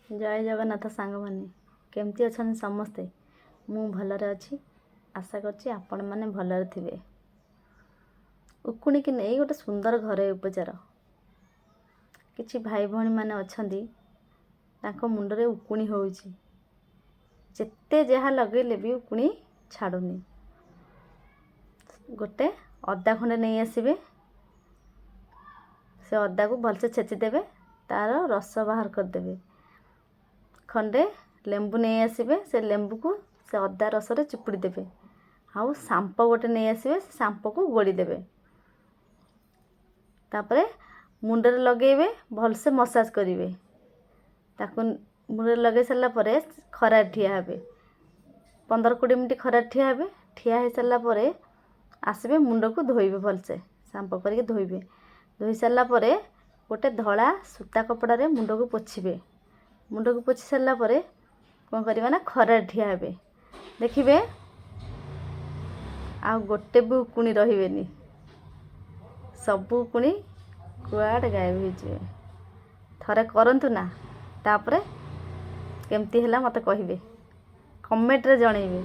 जय जगन्नाथ सांग माने केमती अच्छा समस्ते मु भलरे अच्छी आशा करछि आपण माने भलरे थिबे। उकुणी कि नहीं गोटे सुंदर घरे उपचार किछि भाई भौणी माने अछंती तांको मुंडरे उकुणी होउछि जेते जहा लगेले भी उकुणी छाडुनी। गोटे अदा खंडे नहीं आसीबे से अदा को भलसे छेची देबे तार रस बाहर कर देबे। खंडे लेंबू नहीं आसीबे से लेंबू को से अदा रस रे चिपुड़ी देबे। आउ सांपो गोटे नहीं आसीबे से सांपो को गोड़ी देबे। तापरे मुंडरे लगेबे भलसे मसाज करिवे। ताकू मुंडरे लगे सरला परे खरा ठिया हेबे 15-20 मिनिट खरा ठिया हेबे। ठिया हे सरला परे आसबे मुंड को धोइबे भलसे सांपो करके धोइबे। धोई सरला परे गोटे धला सूता कपड़ा रे मुंड को पोछिबे। मुंड को पोछि सरला परे कोन करबा ना खरा ठिया हेबे। देखिबे आ गोटे भी उकुणी रहिबेनी सब उकुणी कुआड गायब हो जिवे। थरे करंतु ना तापरे केमती हला मते कहिबे कमेंट रे जणैबे।